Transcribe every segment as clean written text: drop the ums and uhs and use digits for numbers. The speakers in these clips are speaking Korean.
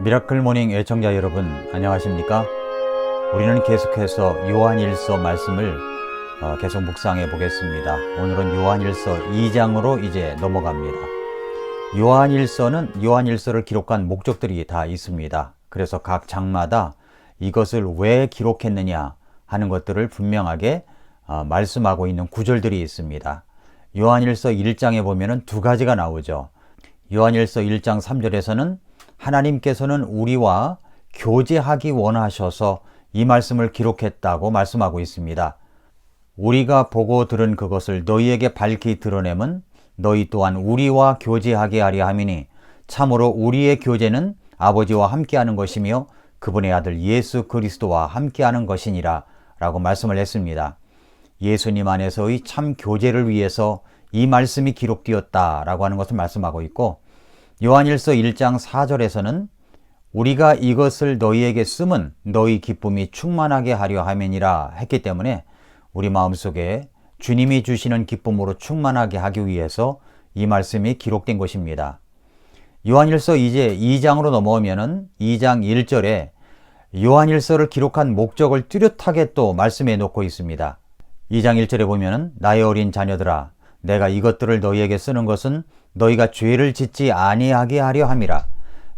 미라클 모닝 애청자 여러분, 안녕하십니까? 우리는 계속해서 요한일서 말씀을 계속 묵상해 보겠습니다. 오늘은 요한일서 2장으로 이제 넘어갑니다. 요한일서는 요한일서를 기록한 목적들이 다 있습니다. 그래서 각 장마다 이것을 왜 기록했느냐 하는 것들을 분명하게 말씀하고 있는 구절들이 있습니다. 요한일서 1장에 보면은 두 가지가 나오죠. 요한일서 1장 3절에서는 하나님께서는 우리와 교제하기 원하셔서 이 말씀을 기록했다고 말씀하고 있습니다. 우리가 보고 들은 그것을 너희에게 밝히 드러내면 너희 또한 우리와 교제하게 하려 함이니 참으로 우리의 교제는 아버지와 함께하는 것이며 그분의 아들 예수 그리스도와 함께하는 것이니라 라고 말씀을 했습니다. 예수님 안에서의 참 교제를 위해서 이 말씀이 기록되었다라고 하는 것을 말씀하고 있고, 요한일서 1장 4절에서는 우리가 이것을 너희에게 쓰면 너희 기쁨이 충만하게 하려 함이니라 했기 때문에 우리 마음속에 주님이 주시는 기쁨으로 충만하게 하기 위해서 이 말씀이 기록된 것입니다. 요한일서 이제 2장으로 넘어오면은 2장 1절에 요한일서를 기록한 목적을 뚜렷하게 또 말씀해 놓고 있습니다. 2장 1절에 보면은 나의 어린 자녀들아, 내가 이것들을 너희에게 쓰는 것은 너희가 죄를 짓지 아니하게 하려 함이라.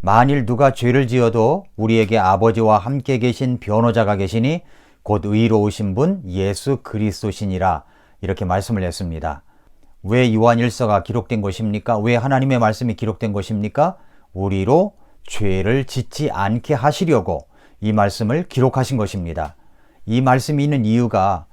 만일 누가 죄를 지어도 우리에게 아버지와 함께 계신 변호자가 계시니 곧 의로우신 분 예수 그리스도시니라, 이렇게 말씀을 했습니다. 왜 요한일서가 기록된 것입니까? 왜 하나님의 말씀이 기록된 것입니까? 우리로 죄를 짓지 않게 하시려고 이 말씀을 기록하신 것입니다. 이 말씀이 있는 이유가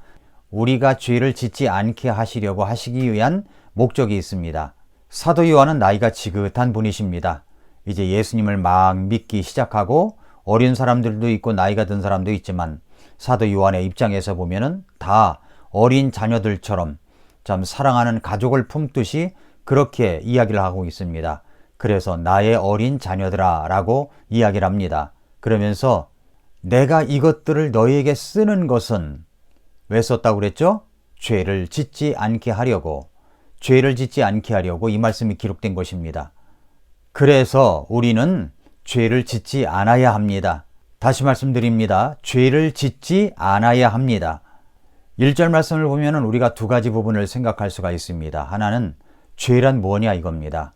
우리가 죄를 짓지 않게 하시려고 하시기 위한 목적이 있습니다. 사도 요한은 나이가 지긋한 분이십니다. 이제 예수님을 막 믿기 시작하고 어린 사람들도 있고 나이가 든 사람도 있지만 사도 요한의 입장에서 보면은 다 어린 자녀들처럼 참 사랑하는 가족을 품듯이 그렇게 이야기를 하고 있습니다. 그래서 나의 어린 자녀들아 라고 이야기를 합니다. 그러면서 내가 이것들을 너희에게 쓰는 것은 왜 썼다고 그랬죠? 죄를 짓지 않게 하려고 이 말씀이 기록된 것입니다. 그래서 우리는 죄를 짓지 않아야 합니다. 다시 말씀드립니다. 죄를 짓지 않아야 합니다. 1절 말씀을 보면 우리가 두 가지 부분을 생각할 수가 있습니다. 하나는 죄란 뭐냐 이겁니다.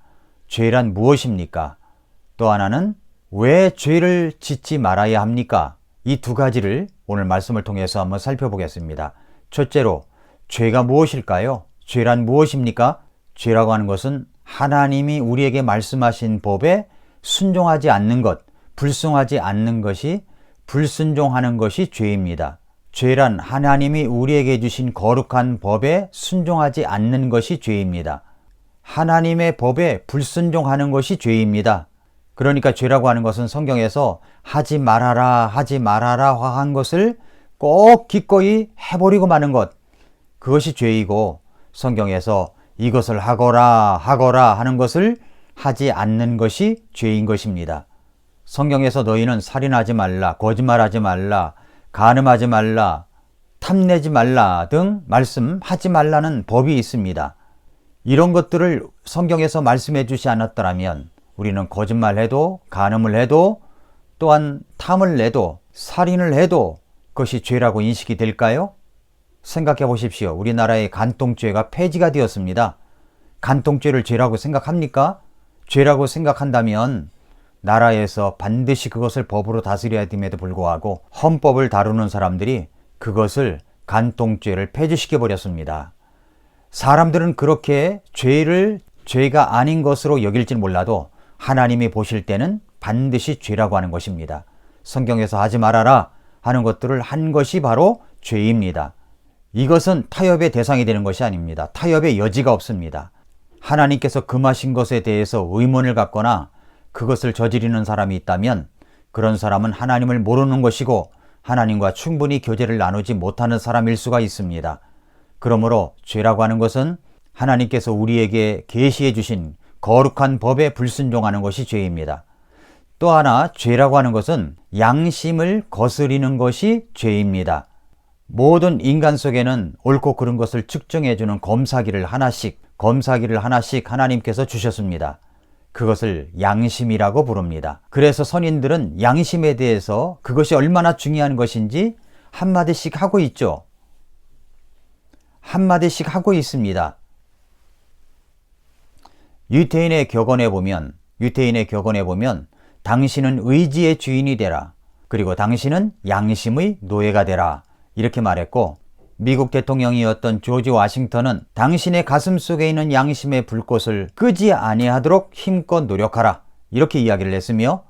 죄란 무엇입니까? 또 하나는 왜 죄를 짓지 말아야 합니까? 이 두 가지를 오늘 말씀을 통해서 한번 살펴보겠습니다. 첫째로, 죄가 무엇일까요? 죄란 무엇입니까? 죄라고 하는 것은 하나님이 우리에게 말씀하신 법에 순종하지 않는 것, 불순종하지 않는 것이, 불순종하는 것이 죄입니다. 죄란 하나님이 우리에게 주신 거룩한 법에 순종하지 않는 것이 죄입니다. 하나님의 법에 불순종하는 것이 죄입니다. 그러니까 죄라고 하는 것은 성경에서 하지 말아라 한 것을 꼭 기꺼이 해버리고 마는 것, 그것이 죄이고, 성경에서 이것을 하거라 하는 것을 하지 않는 것이 죄인 것입니다. 성경에서 너희는 살인하지 말라, 거짓말하지 말라, 간음하지 말라, 탐내지 말라 등 말씀하지 말라는 법이 있습니다. 이런 것들을 성경에서 말씀해 주지 않았더라면 우리는 거짓말해도, 간음을 해도, 또한 탐을 내도, 살인을 해도 그것이 죄라고 인식이 될까요? 생각해 보십시오. 우리나라의 간통죄가 폐지가 되었습니다. 간통죄를 죄라고 생각합니까? 죄라고 생각한다면 나라에서 반드시 그것을 법으로 다스려야 됨에도 불구하고 헌법을 다루는 사람들이 그것을 간통죄를 폐지시켜 버렸습니다. 사람들은 그렇게 죄가 아닌 것으로 여길지 몰라도 하나님이 보실 때는 반드시 죄라고 하는 것입니다. 성경에서 하지 말아라 하는 것들을 한 것이 바로 죄입니다. 이것은 타협의 대상이 되는 것이 아닙니다. 타협의 여지가 없습니다. 하나님께서 금하신 것에 대해서 의문을 갖거나 그것을 저지르는 사람이 있다면 그런 사람은 하나님을 모르는 것이고 하나님과 충분히 교제를 나누지 못하는 사람일 수가 있습니다. 그러므로 죄라고 하는 것은 하나님께서 우리에게 계시해 주신 거룩한 법에 불순종하는 것이 죄입니다. 또 하나, 죄라고 하는 것은 양심을 거스리는 것이 죄입니다. 모든 인간 속에는 옳고 그른 것을 측정해 주는 검사기를 하나씩 하나님께서 주셨습니다. 그것을 양심이라고 부릅니다. 그래서 선인들은 양심에 대해서 그것이 얼마나 중요한 것인지 한마디씩 하고 있죠. 한마디씩 하고 있습니다. 유태인의 격언에 보면 당신은 의지의 주인이 되라. 그리고 당신은 양심의 노예가 되라. 이렇게 말했고, 미국 대통령이었던 조지 워싱턴은 당신의 가슴 속에 있는 양심의 불꽃을 끄지 아니하도록 힘껏 노력하라. 이렇게 이야기를 했으며,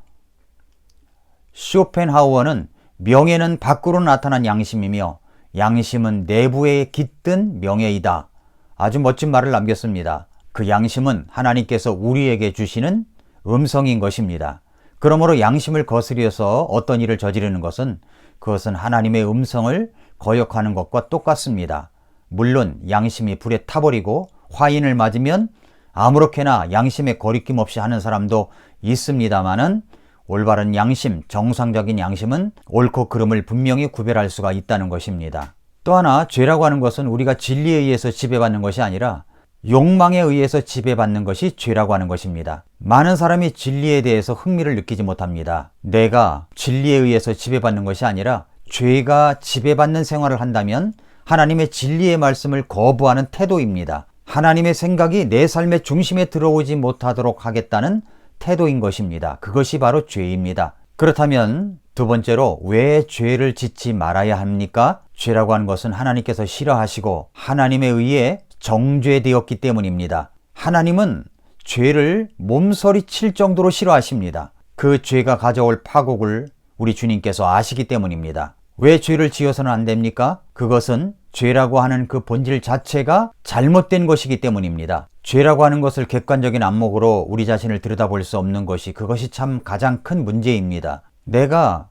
쇼펜하우어는 명예는 밖으로 나타난 양심이며 양심은 내부에 깃든 명예이다. 아주 멋진 말을 남겼습니다. 그 양심은 하나님께서 우리에게 주시는 음성인 것입니다. 그러므로 양심을 거스려서 어떤 일을 저지르는 것은 그것은 하나님의 음성을 거역하는 것과 똑같습니다. 물론 양심이 불에 타버리고 화인을 맞으면 아무렇게나 양심에 거리낌 없이 하는 사람도 있습니다마는 올바른 양심, 정상적인 양심은 옳고 그름을 분명히 구별할 수가 있다는 것입니다. 또 하나, 죄라고 하는 것은 우리가 진리에 의해서 지배받는 것이 아니라 욕망에 의해서 지배받는 것이 죄라고 하는 것입니다. 많은 사람이 진리에 대해서 흥미를 느끼지 못합니다. 내가 진리에 의해서 지배받는 것이 아니라 죄가 지배받는 생활을 한다면 하나님의 진리의 말씀을 거부하는 태도입니다. 하나님의 생각이 내 삶의 중심에 들어오지 못하도록 하겠다는 태도인 것입니다. 그것이 바로 죄입니다. 그렇다면 두 번째로 왜 죄를 짓지 말아야 합니까? 죄라고 하는 것은 하나님께서 싫어하시고 하나님에 의해 정죄되었기 때문입니다. 하나님은 죄를 몸서리 칠 정도로 싫어하십니다. 그 죄가 가져올 파국을 우리 주님께서 아시기 때문입니다. 왜 죄를 지어서는 안 됩니까? 그것은 죄라고 하는 그 본질 자체가 잘못된 것이기 때문입니다. 죄라고 하는 것을 객관적인 안목으로 우리 자신을 들여다볼 수 없는 것이, 그것이 참 가장 큰 문제입니다. 내가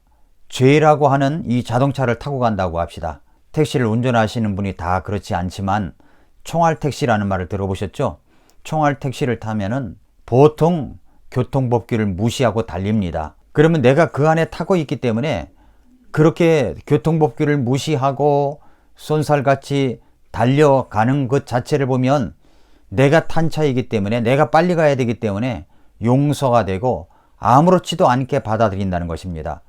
죄라고 하는 이 자동차를 타고 간다고 합시다. 택시를 운전하시는 분이 다 그렇지 않지만 총알택시라는 말을 들어보셨죠? 총알택시를 타면은 보통 교통법규를 무시하고 달립니다. 그러면 내가 그 안에 타고 있기 때문에 그렇게 교통법규를 무시하고 쏜살같이 달려가는 것 자체를 보면 내가 탄 차이기 때문에, 내가 빨리 가야 되기 때문에 용서가 되고 아무렇지도 않게 받아들인다는 것입니다.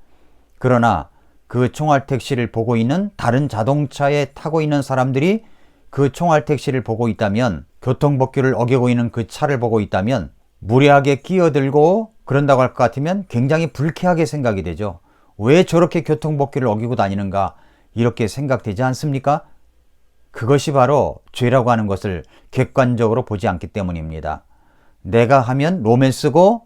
그러나 그 총알택시를 보고 있는 다른 자동차에 타고 있는 사람들이 그 총알택시를 보고 있다면, 교통법규를 어기고 있는 그 차를 보고 있다면 무례하게 끼어들고 그런다고 할 것 같으면 굉장히 불쾌하게 생각이 되죠. 왜 저렇게 교통법규를 어기고 다니는가, 이렇게 생각되지 않습니까? 그것이 바로 죄라고 하는 것을 객관적으로 보지 않기 때문입니다. 내가 하면 로맨스고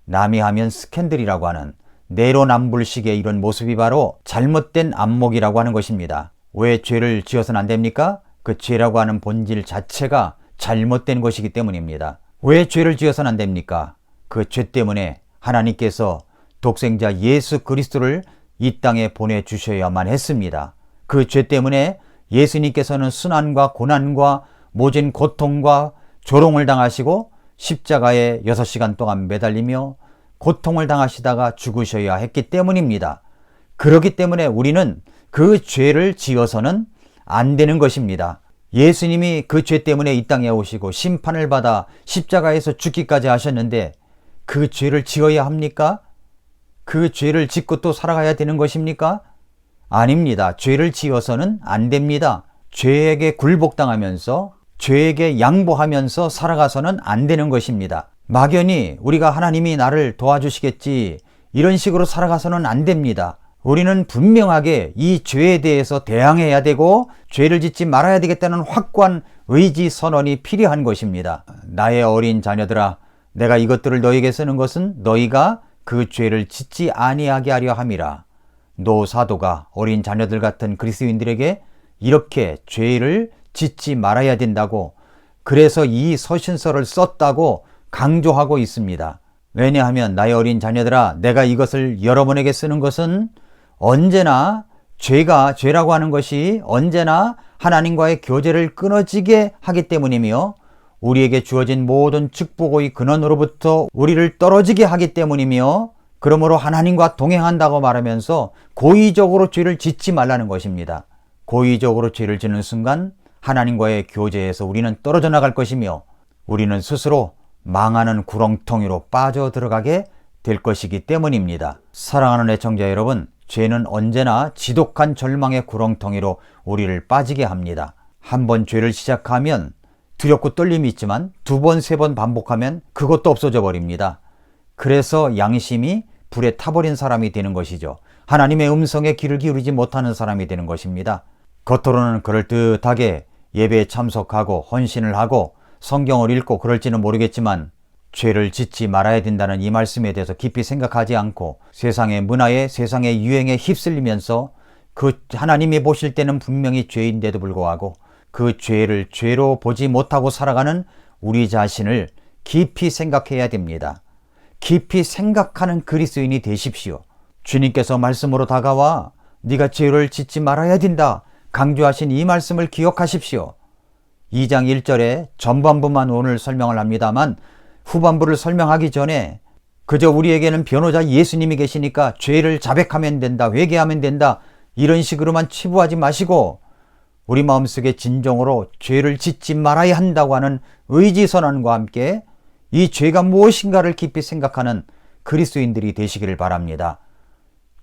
남이 하면 스캔들이라고 하는 내로남불식의 이런 모습이 바로 잘못된 안목이라고 하는 것입니다. 왜 죄를 지어서는 안 됩니까? 그 죄라고 하는 본질 자체가 잘못된 것이기 때문입니다. 왜 죄를 지어서는 안 됩니까? 그 죄 때문에 하나님께서 독생자 예수 그리스도를 이 땅에 보내주셔야만 했습니다. 그 죄 때문에 예수님께서는 순환과 고난과 모진 고통과 조롱을 당하시고 십자가에 6시간 동안 매달리며 고통을 당하시다가 죽으셔야 했기 때문입니다. 그렇기 때문에 우리는 그 죄를 지어서는 안 되는 것입니다. 예수님이 그 죄 때문에 이 땅에 오시고 심판을 받아 십자가에서 죽기까지 하셨는데 그 죄를 지어야 합니까? 그 죄를 짓고 또 살아가야 되는 것입니까? 아닙니다. 죄를 지어서는 안 됩니다. 죄에게 굴복당하면서 죄에게 양보하면서 살아가서는 안 되는 것입니다. 막연히 우리가 하나님이 나를 도와주시겠지 이런 식으로 살아가서는 안 됩니다. 우리는 분명하게 이 죄에 대해서 대항해야 되고 죄를 짓지 말아야 되겠다는 확고한 의지 선언이 필요한 것입니다. 나의 어린 자녀들아, 내가 이것들을 너에게 쓰는 것은 너희가 그 죄를 짓지 아니하게 하려 함이라. 노 사도가 어린 자녀들 같은 그리스도인들에게 이렇게 죄를 짓지 말아야 된다고, 그래서 이 서신서를 썼다고 강조하고 있습니다. 왜냐하면 나의 어린 자녀들아, 내가 이것을 여러분에게 쓰는 것은 언제나 죄라고 하는 것이 언제나 하나님과의 교제를 끊어지게 하기 때문이며 우리에게 주어진 모든 축복의 근원으로부터 우리를 떨어지게 하기 때문이며, 그러므로 하나님과 동행한다고 말하면서 고의적으로 죄를 짓지 말라는 것입니다. 고의적으로 죄를 짓는 순간 하나님과의 교제에서 우리는 떨어져 나갈 것이며 우리는 스스로 망하는 구렁텅이로 빠져들어가게 될 것이기 때문입니다. 사랑하는 애청자 여러분, 죄는 언제나 지독한 절망의 구렁텅이로 우리를 빠지게 합니다. 한번 죄를 시작하면 두렵고 떨림이 있지만 두 번, 세 번 반복하면 그것도 없어져 버립니다. 그래서 양심이 불에 타버린 사람이 되는 것이죠. 하나님의 음성에 귀를 기울이지 못하는 사람이 되는 것입니다. 겉으로는 그럴듯하게 예배에 참석하고 헌신을 하고 성경을 읽고 그럴지는 모르겠지만 죄를 짓지 말아야 된다는 이 말씀에 대해서 깊이 생각하지 않고 세상의 문화에, 세상의 유행에 휩쓸리면서 그 하나님이 보실 때는 분명히 죄인데도 불구하고 그 죄를 죄로 보지 못하고 살아가는 우리 자신을 깊이 생각해야 됩니다. 깊이 생각하는 그리스도인이 되십시오. 주님께서 말씀으로 다가와 네가 죄를 짓지 말아야 된다 강조하신 이 말씀을 기억하십시오. 2장 1절에 전반부만 오늘 설명을 합니다만 후반부를 설명하기 전에 그저 우리에게는 변호자 예수님이 계시니까 죄를 자백하면 된다, 회개하면 된다 이런 식으로만 치부하지 마시고 우리 마음속에 진정으로 죄를 짓지 말아야 한다고 하는 의지선언과 함께 이 죄가 무엇인가를 깊이 생각하는 그리스도인들이 되시기를 바랍니다.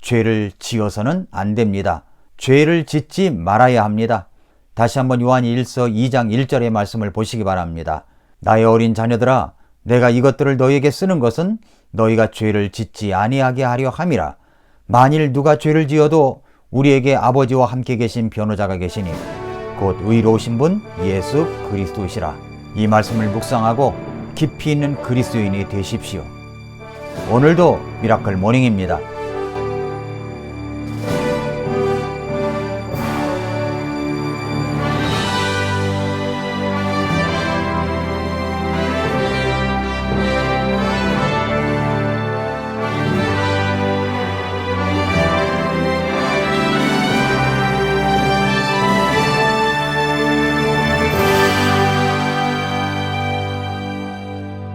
죄를 지어서는 안 됩니다. 죄를 짓지 말아야 합니다. 다시 한번 요한 1서 2장 1절의 말씀을 보시기 바랍니다. 나의 어린 자녀들아, 내가 이것들을 너희에게 쓰는 것은 너희가 죄를 짓지 아니하게 하려 함이라. 만일 누가 죄를 지어도 우리에게 아버지와 함께 계신 변호자가 계시니 곧 의로우신 분 예수 그리스도시라. 이 말씀을 묵상하고 깊이 있는 그리스도인이 되십시오. 오늘도 미라클 모닝입니다.